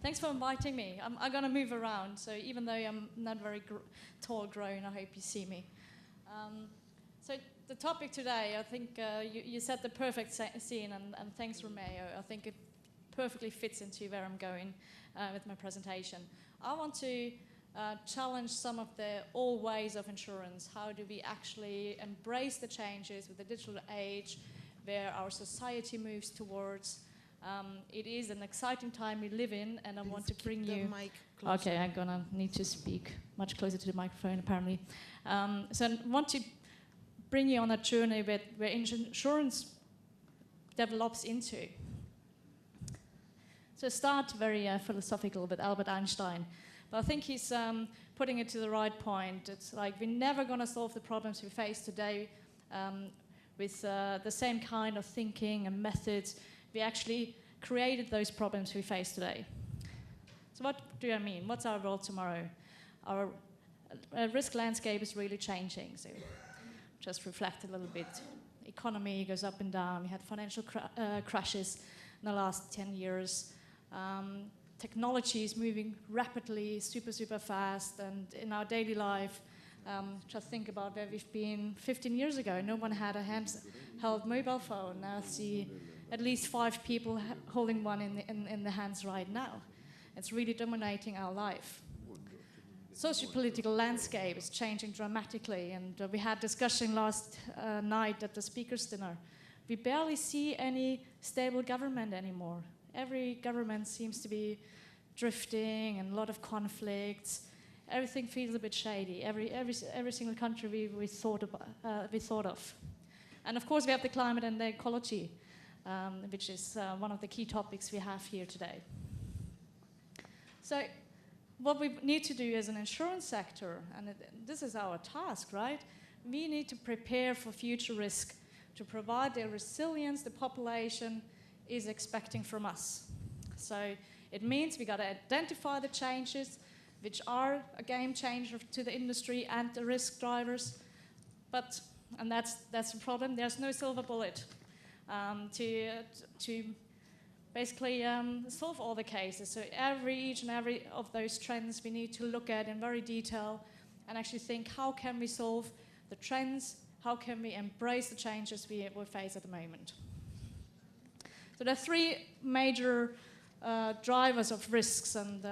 Thanks for inviting me. I'm going to move around, so even though I'm not very tall grown, I hope you see me. So the topic today, I think you set the perfect scene, and thanks, Romeo. I think it perfectly fits into where I'm going with my presentation. I want to challenge some of the old ways of insurance. How do we actually embrace the changes with the digital age, where our society moves towards? It is an exciting time we live in, and I want to bring you... Okay, I'm gonna need to speak much closer to the microphone, apparently. So I want to bring you on a journey where insurance develops into. So start very philosophical with Albert Einstein, but I think he's putting it to the right point. It's like we're never gonna solve the problems we face today with the same kind of thinking and methods. We actually created those problems we face today. So what do I mean? What's our world tomorrow? Our risk landscape is really changing. So just reflect a little bit. Economy goes up and down. We had financial crashes in the last 10 years. Technology is moving rapidly, super fast. And in our daily life, just think about where we've been 15 years ago. No one had a handheld mobile phone. Now I see at least 5 people holding one in the hands right now. It's really dominating our life. Socio-political landscape is changing dramatically, and we had discussion last night at the speakers' dinner. We barely see any stable government anymore. Every government seems to be drifting, and a lot of conflicts. Everything feels a bit shady. Every single country we thought of. And of course we have the climate and the ecology, which is one of the key topics we have here today. So what we need to do as an insurance sector, and this is our task, right? We need to prepare for future risk, to provide the resilience the population is expecting from us. So it means we got to identify the changes which are a game changer to the industry and the risk drivers. And that's the problem. There's no silver bullet to basically solve all the cases. So each and every of those trends we need to look at in very detail and actually think, how can we solve the trends? How can we embrace the changes we face at the moment? So there are 3 major drivers of risks, and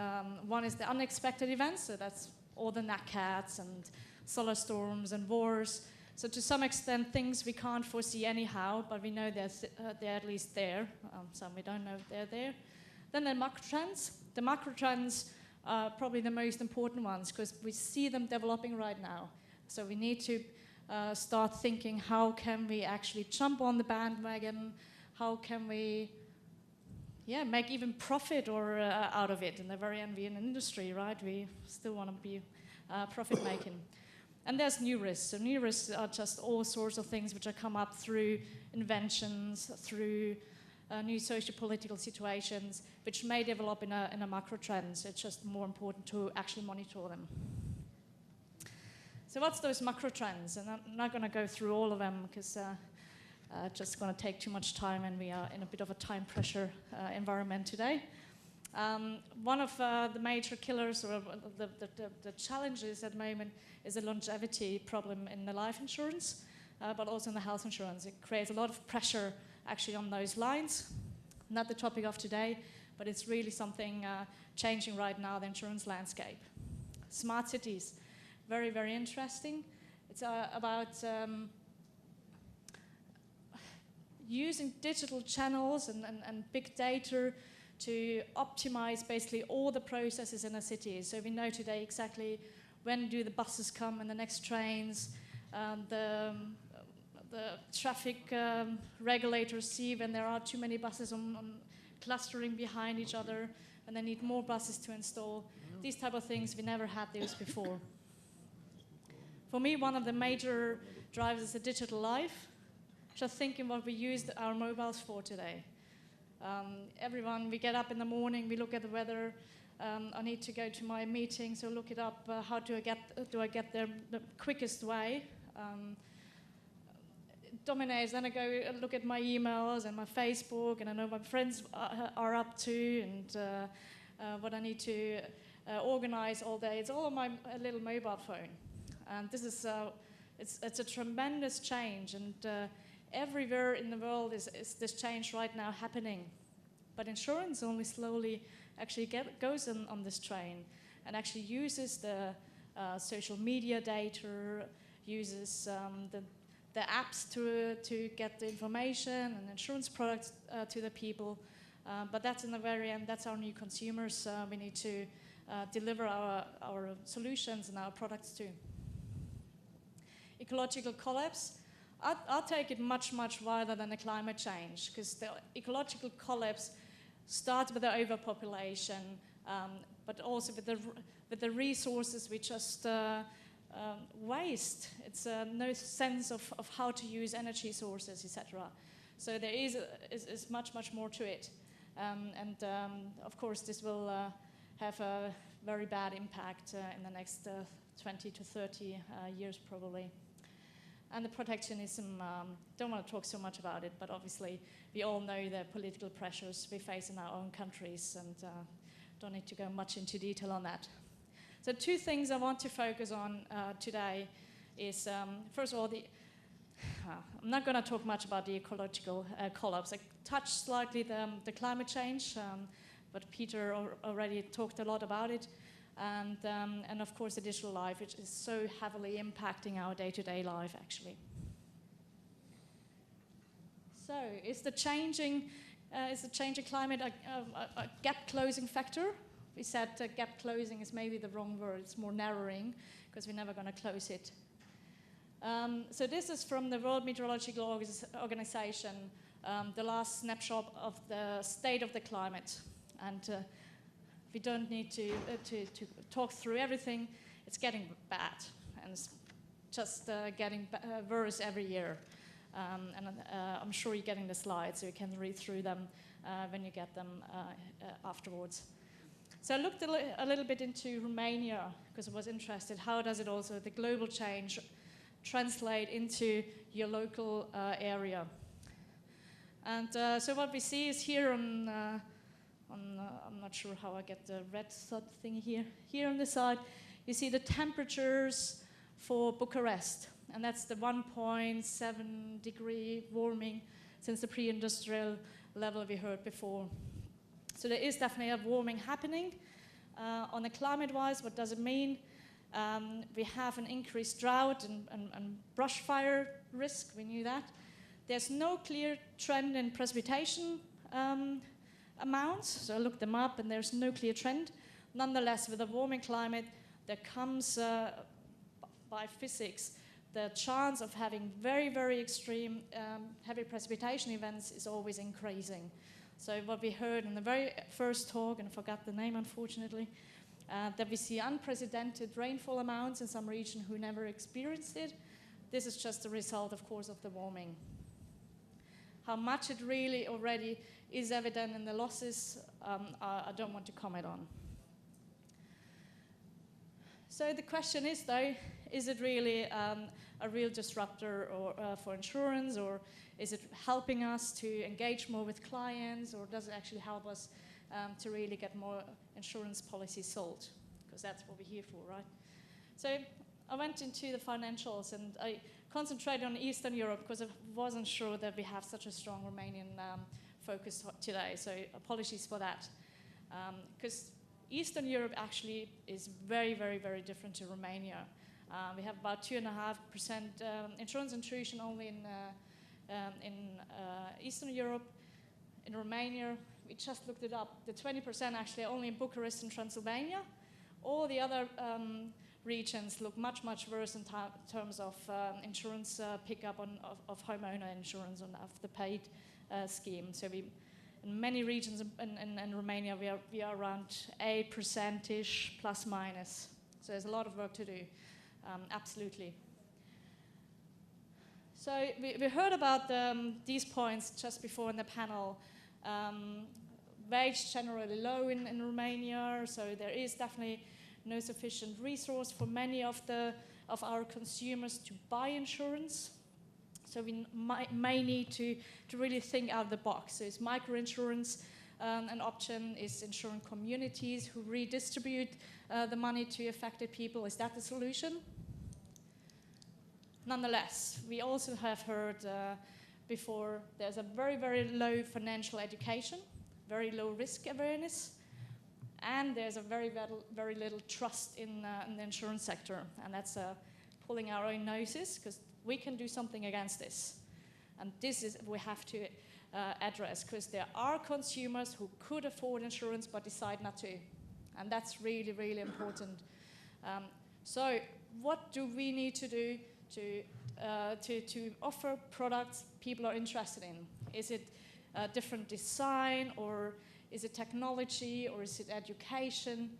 one is the unexpected events. So that's all the NatCats and solar storms and wars. So to some extent, things we can't foresee anyhow, but we know they're at least there. Some we don't know if they're there. Then the macro trends. The macro trends are probably the most important ones because we see them developing right now. So we need to start thinking, how can we actually jump on the bandwagon? How can we make even profit or out of it in the very envious industry, right? We still want to be profit-making. And there's new risks. So new risks are just all sorts of things which are come up through inventions, through new socio-political situations, which may develop in a macro trend. So it's just more important to actually monitor them. So what's those macro trends? And I'm not going to go through all of them because just going to take too much time, and we are in a bit of a time pressure environment today. One of the major killers or the challenges at the moment is the longevity problem in the life insurance, but also in the health insurance. It creates a lot of pressure actually on those lines. Not the topic of today, but it's really something changing right now, the insurance landscape. Smart cities, very, very interesting. It's about using digital channels and big data to optimize basically all the processes in a city. So we know today exactly when do the buses come and the next trains. The traffic regulators see when there are too many buses on clustering behind each other, and they need more buses to install. These type of things, we never had those before. For me, one of the major drivers is the digital life. Just thinking what we use our mobiles for today. Everyone, we get up in the morning, we look at the weather. I need to go to my meeting, so look it up. How do I get there the quickest way? Dominates. Then I go look at my emails and my Facebook, and I know what my friends are up to, and what I need to organize all day. It's all on my little mobile phone. And this is, it's a tremendous change, and everywhere in the world is this change right now happening. But insurance only slowly actually goes on this train and actually uses the social media data, uses the apps to get the information and insurance products to the people. But that's in the very end, that's our new consumers. We need to deliver our solutions and our products too. Ecological collapse. I'll take it much, much wider than the climate change, because the ecological collapse starts with the overpopulation, but also with the resources we just waste. It's no sense of how to use energy sources, etc. So there is much, much more to it. Of course, this will have a very bad impact in the next 20 to 30 years, probably. And the protectionism, don't want to talk so much about it, but obviously we all know the political pressures we face in our own countries, and don't need to go much into detail on that. So 2 things I want to focus on today is, first of all, I'm not going to talk much about the ecological collapse. I touched slightly the climate change, but Peter already talked a lot about it. And of course the digital life, which is so heavily impacting our day-to-day life, actually. So, is the changing climate a gap closing factor? We said gap closing is maybe the wrong word. It's more narrowing, because we're never going to close it. So this is from the World Meteorological Organization, the last snapshot of the state of the climate. And we don't need to talk through everything. It's getting bad, and it's just getting worse every year. I'm sure you're getting the slides, so you can read through them when you get them afterwards. So I looked a little bit into Romania, because I was interested, how does it also, the global change, translate into your local area? And so what we see is here I'm not sure how I get the red thing here. Here on the side, you see the temperatures for Bucharest, and that's the 1.7 degree warming since the pre-industrial level we heard before. So there is definitely a warming happening. On the climate-wise, what does it mean? We have an increased drought and brush fire risk, we knew that. There's no clear trend in precipitation amounts, so I looked them up and there's no clear trend. Nonetheless, with a warming climate, there comes, by physics, the chance of having very, very extreme heavy precipitation events is always increasing. So what we heard in the very first talk, and I forgot the name unfortunately, that we see unprecedented rainfall amounts in some region who never experienced it. This is just a result, of course, of the warming. How much it really already is evident in the losses, I don't want to comment on. So the question is, though, is it really a real disruptor for insurance, or is it helping us to engage more with clients, or does it actually help us to really get more insurance policies sold? Because that's what we're here for, right? So I went into the financials, and I concentrated on Eastern Europe because I wasn't sure that we have such a strong Romanian focus today, so apologies for that. Because Eastern Europe actually is very, very, very different to Romania. We have about 2.5% insurance intrusion only in Eastern Europe. In Romania, we just looked it up, the 20% actually only in Bucharest and Transylvania. All the other regions look much, much worse in terms of insurance pickup of homeowner insurance and of the paid scheme. So in many regions in Romania, we are around 8%-ish, plus minus. So there's a lot of work to do, absolutely. So we heard about these points just before in the panel. Wage generally low in Romania, so there is definitely no sufficient resource for many of our consumers to buy insurance. So we may need to really think out of the box. So it's microinsurance, an option. Is insurance communities who redistribute the money to affected people. Is that the solution? Nonetheless, we also have heard before there's a very, very low financial education, very low risk awareness, and there's a very, very little trust in the insurance sector. And that's pulling our own noses, because we can do something against this. And this is we have to address, because there are consumers who could afford insurance but decide not to. And that's really, really important. So what do we need to do to offer products people are interested in? Is it a different design, or is it technology, or is it education?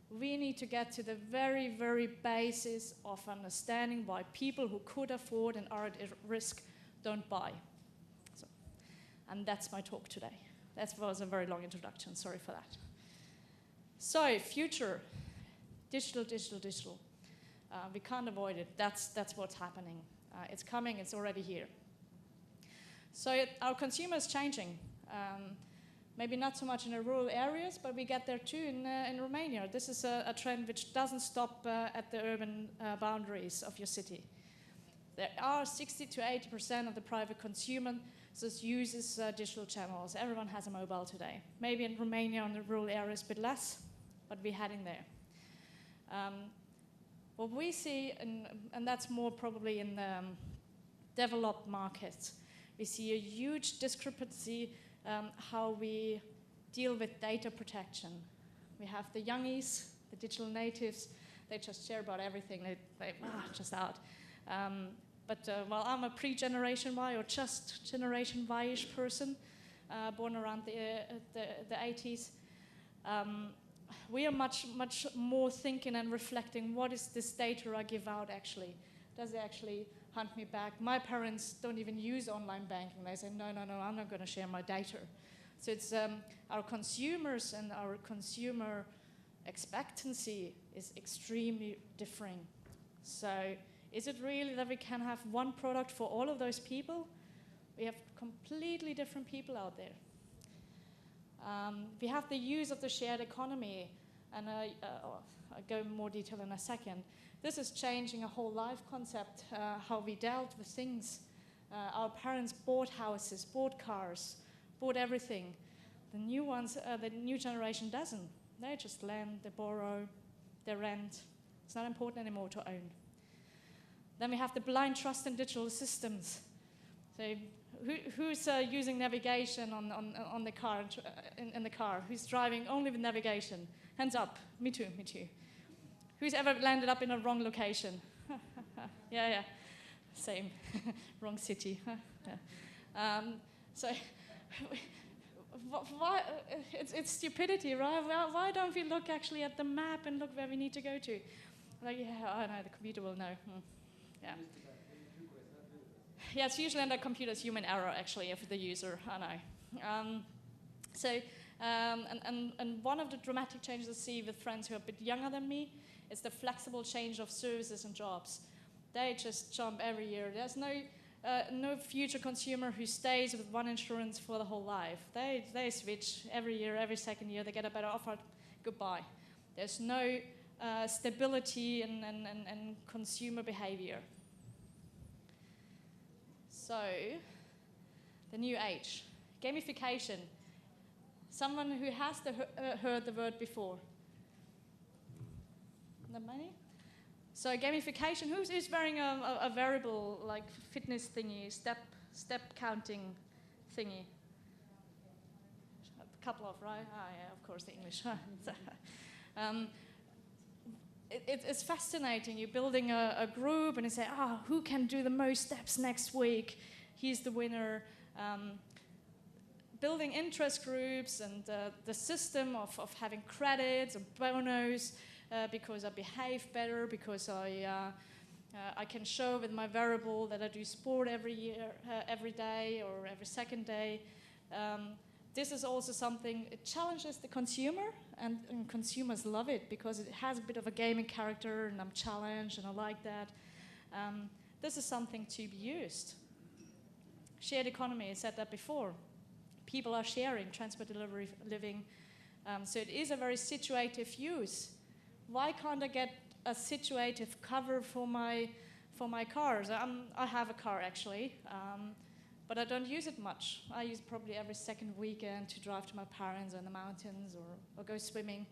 We need to get to the very, very basis of understanding why people who could afford and are at risk don't buy. So, and that's my talk today. That was a very long introduction, sorry for that. So, future, digital. We can't avoid it. That's what's happening. It's coming, it's already here. So our consumer is changing. Maybe not so much in the rural areas, but we get there too in Romania. This is a trend which doesn't stop at the urban boundaries of your city. There are 60 to 80% of the private consumer uses digital channels. Everyone has a mobile today. Maybe in Romania, in the rural areas, a bit less, but we're heading there. What we see, and that's more probably in the developed markets, we see a huge discrepancy how we deal with data protection. We have the youngies, the digital natives, they just share about everything, they just out. While I'm a pre-Generation Y or just Generation Y-ish person, born around the 80s, we are much more thinking and reflecting, what is this data I give out actually? Does it actually hunt me back? My parents don't even use online banking. They say, no, I'm not going to share my data. So it's our consumers and our consumer expectancy is extremely differing. So is it really that we can have one product for all of those people? We have completely different people out there. We have the use of the shared economy, and I'll go in more detail in a second. This is changing a whole life concept, how we dealt with things. Our parents bought houses, bought cars, bought everything. The new ones, the new generation doesn't. They just lend, they borrow, they rent. It's not important anymore to own. Then we have the blind trust in digital systems. So who's using navigation on the car, in the car? Who's driving only with navigation? Hands up. Me too. Who's ever landed up in a wrong location? Yeah. Same. Wrong city. Yeah. So why, it's stupidity, right? Why don't we look actually at the map and look where we need to go to? Like, yeah, I know, the computer will know. Yeah. Yeah, it's usually on the computer's human error, actually, of the user, I know. And one of the dramatic changes I see with friends who are a bit younger than me is the flexible change of services and jobs. They just jump every year. There's no future consumer who stays with one insurance for the whole life. They switch every year, every second year. They get a better offer. Goodbye. There's no stability and consumer behavior. So, the new age, gamification. Someone who has heard the word before. Not many? So gamification, who's wearing a variable like fitness thingy, step counting thingy? A couple of, right? Ah, yeah, of course, the English. It's fascinating. You're building a group and you say, who can do the most steps next week? He's the winner. Building interest groups and the system of having credits or bonus because I behave better, because I can show with my variable that I do sport every day or every second day. This is also something, it challenges the consumer, and consumers love it because it has a bit of a gaming character, and I'm challenged, and I like that. This is something to be used. Shared economy, I said that before. people are sharing, transport, delivery, living. So it is a very situative use. Why can't I get a situative cover for my cars? I have a car actually, but I don't use it much. I use it probably every second weekend to drive to my parents in the mountains or go swimming.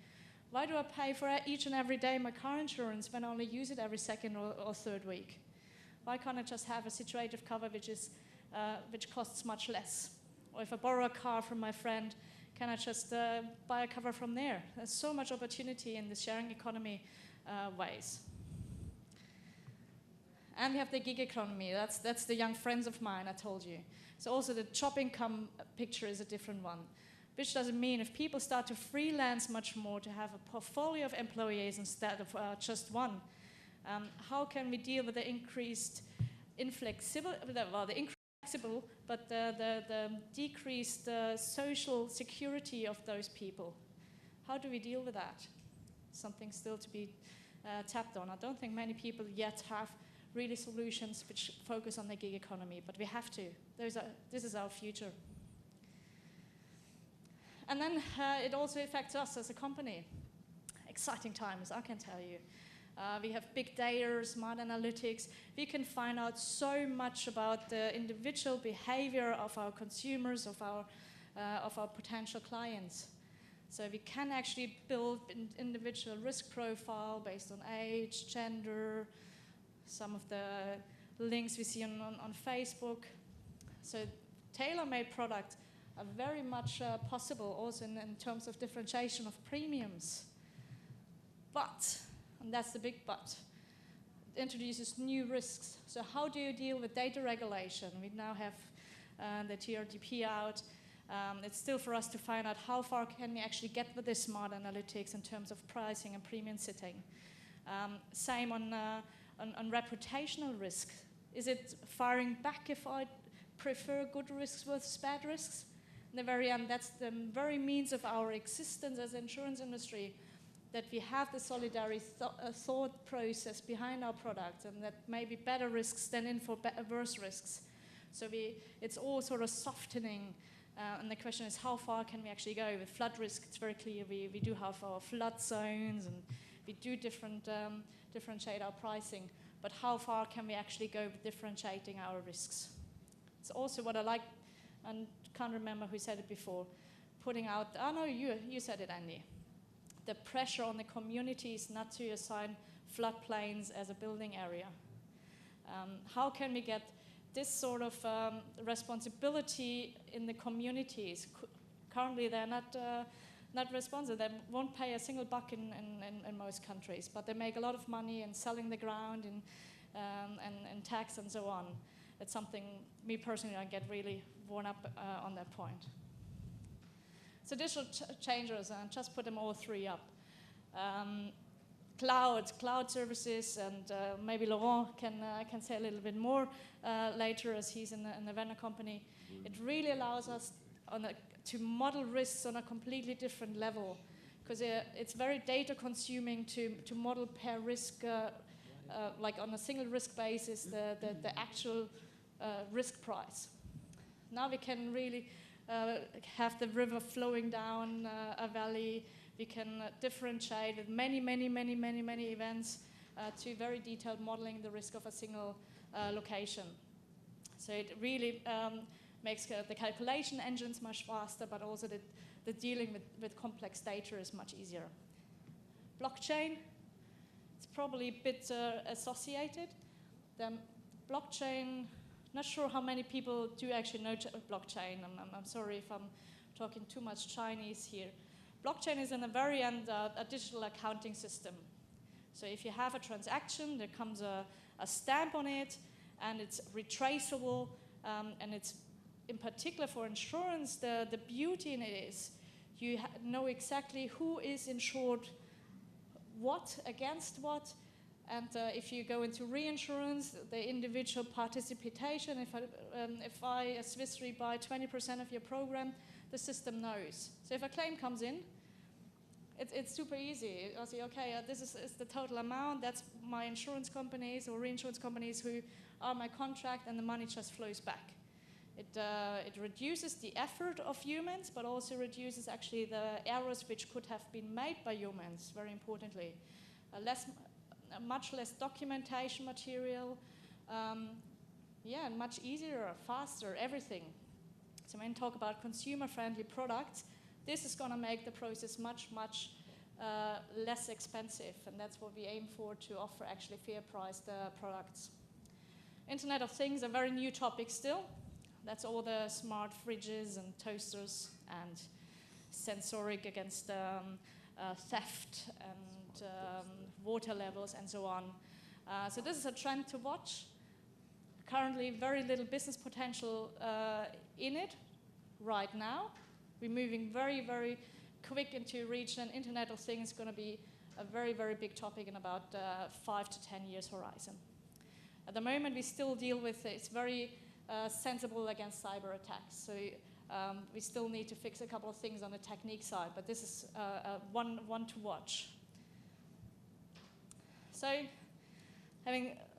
Why do I pay for each and every day my car insurance when I only use it every second or third week? Why can't I just have a situative cover which costs much less? Or if I borrow a car from my friend, can I just buy a cover from there? There's so much opportunity in the sharing economy ways. And we have the gig economy. That's the young friends of mine I told you. So also the job income picture is a different one, which doesn't mean if people start to freelance much more, to have a portfolio of employees instead of just one, how can we deal with the increased inflexible, but the decreased social security of those people? How do we deal with that? Something still to be tapped on. I don't think many people yet have really solutions which focus on the gig economy, but we have to. This is our future. And then it also affects us as a company. Exciting times, I can tell you. We have big data, smart analytics. We can find out so much about the individual behavior of our consumers, of our potential clients. So we can actually build an individual risk profile based on age, gender, some of the links we see on Facebook. So tailor-made products are very much possible also in terms of differentiation of premiums. But, and that's the big but, it introduces new risks. So how do you deal with data regulation? We now have the TRDP out. It's still for us to find out how far can we actually get with this smart analytics in terms of pricing and premium setting. Same on reputational risk. Is it firing back if I prefer good risks versus bad risks? In the very end, that's the very means of our existence as an insurance industry, that we have the solidarity thought process behind our product, and that maybe better risks stand in for worse risks. So it's all sort of softening, and the question is how far can we actually go? With flood risk, it's very clear we do have our flood zones, and we do differentiate our pricing, but how far can we actually go with differentiating our risks? It's also what I like, and can't remember who said it before, putting out, oh no, you said it, Andy. The pressure on the communities not to assign floodplains as a building area. How can we get this sort of responsibility in the communities? Currently, they're not responsible. They won't pay a single buck in most countries, but they make a lot of money in selling the ground and tax and so on. It's something, me personally, I get really worn up on that point. So digital changers, and just put them all three up. Cloud services, and maybe Laurent can say a little bit more later, as he's in the WERNER company. It really allows us to model risks on a completely different level, because it's very data consuming to model per risk, like on a single risk basis, the actual risk price. Now we can really have the river flowing down a valley. We can differentiate with many events to very detailed modeling the risk of a single location. So it really makes the calculation engines much faster, but also the dealing with complex data is much easier. Blockchain, it's probably a bit associated. The blockchain, not sure how many people do actually know blockchain. I'm sorry if I'm talking too much Chinese here. Blockchain is in the very end a digital accounting system. So if you have a transaction, there comes a stamp on it, and it's retraceable, and it's in particular for insurance, the beauty in it is you know exactly who is insured what against what. And if you go into reinsurance, the individual participation, if I, as Swiss Re, buy 20% of your program, the system knows. So if a claim comes in, it's super easy. I'll say, okay, this is the total amount. That's my insurance companies or reinsurance companies who are my contract, and the money just flows back. It reduces the effort of humans, but also reduces actually the errors which could have been made by humans, very importantly. Much less documentation material, and much easier, faster, everything. So when we talk about consumer-friendly products, this is going to make the process much, much less expensive, and that's what we aim for, to offer actually fair-priced products. Internet of Things, a very new topic still. That's all the smart fridges and toasters and sensoric against theft and water levels and so on. So this is a trend to watch. Currently, very little business potential in it right now. We're moving very, very quick into reach, and Internet of Things is going to be a very, very big topic in about 5 to 10 years horizon. At the moment, we still deal with it's very sensible against cyber attacks. So we still need to fix a couple of things on the technique side, but this is one to watch. So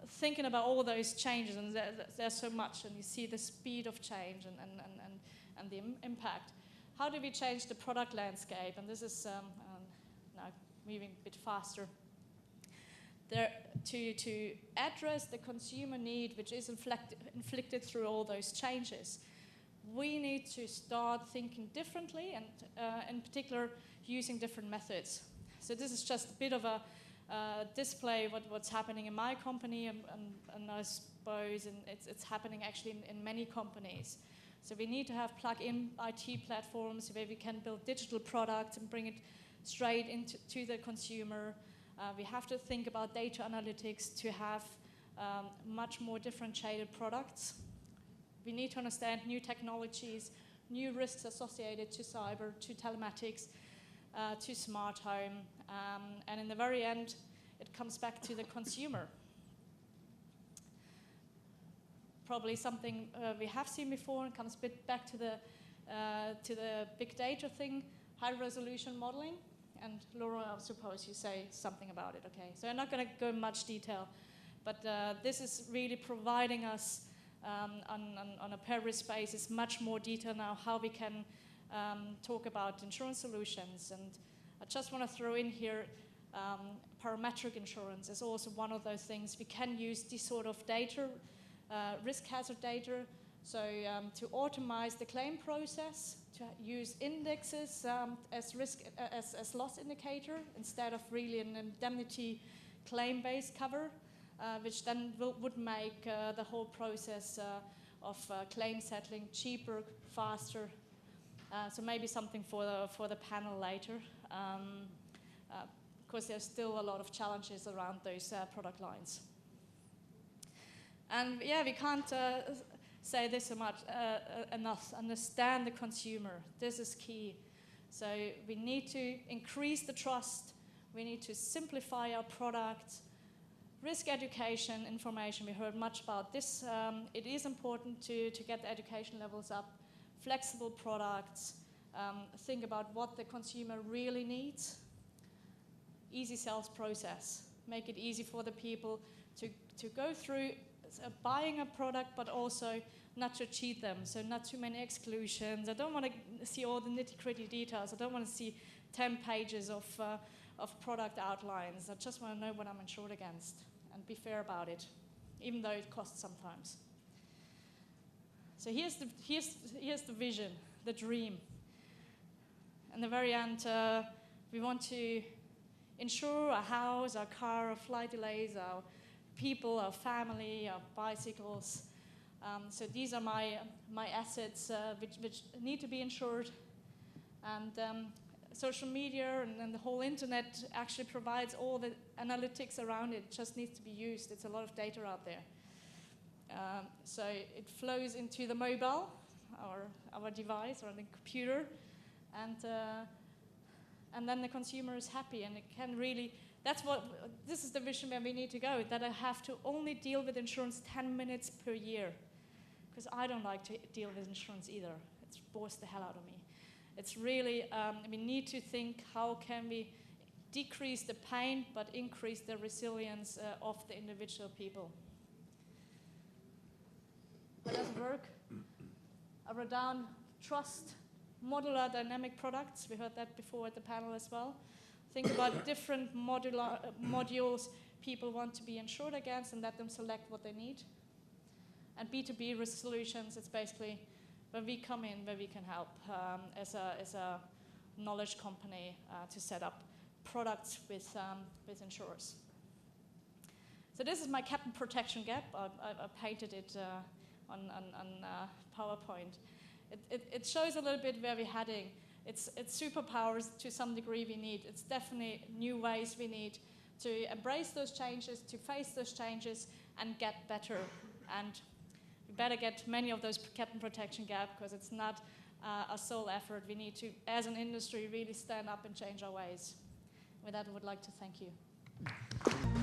thinking about all those changes, and there's so much, and you see the speed of change and the impact. How do we change the product landscape? And this is now moving a bit faster. To address the consumer need, which is inflicted through all those changes, we need to start thinking differently, and in particular, using different methods. So this is just a bit of a display of what's happening in my company, and I suppose it's happening actually in many companies. So we need to have plug-in IT platforms where we can build digital products and bring it straight into the consumer. We have to think about data analytics to have much more differentiated products. We need to understand new technologies, new risks associated to cyber, to telematics, to smart home. And in the very end, it comes back to the consumer. Probably something we have seen before, and comes a bit back to the big data thing, high resolution modeling. And Laura, I suppose you say something about it, okay? So I'm not going to go in much detail, but this is really providing us on a per-risk basis much more detail now how we can talk about insurance solutions. And I just want to throw in here parametric insurance is also one of those things. We can use this sort of data, risk hazard data, so to automate the claim process, to use indexes as loss indicator instead of really an indemnity claim-based cover, which then would make the whole process of claim settling cheaper, faster. So maybe something for the panel later. Of course, there's still a lot of challenges around those product lines. And yeah, we can't say this so much enough. Understand the consumer. This is key. So we need to increase the trust. We need to simplify our products. Risk education, information, we heard much about this. It is important to get the education levels up. Flexible products. Think about what the consumer really needs. Easy sales process. Make it easy for the people to go through buying a product, but also not to cheat them. So not too many exclusions. I don't want to see all the nitty-gritty details. I don't want to see 10 pages of product outlines. I just want to know what I'm insured against and be fair about it, even though it costs sometimes. So here's the vision, the dream. In the very end, we want to insure our house, our car, our flight delays, our people, our family, our bicycles. So these are my assets which need to be insured. And social media and the whole internet actually provides all the analytics around it. It just needs to be used. It's a lot of data out there. So it flows into the mobile, our device, or the computer, and then the consumer is happy, and it can really. This is the vision where we need to go. That I have to only deal with insurance 10 minutes per year, because I don't like to deal with insurance either. It bores the hell out of me. It's really we need to think how can we decrease the pain but increase the resilience of the individual people. That doesn't work. I wrote down trust, modular dynamic products. We heard that before at the panel as well. Think about different modules people want to be insured against and let them select what they need. And B2B risk solutions, it's basically where we come in, where we can help as a knowledge company to set up products with insurers. So this is my captain protection gap. I painted it on PowerPoint. It shows a little bit where we're heading. It's superpowers to some degree we need. It's definitely new ways we need to embrace those changes, to face those changes, and get better. And we better get many of those captain protection gap because it's not a sole effort. We need to, as an industry, really stand up and change our ways. With that, I would like to thank you.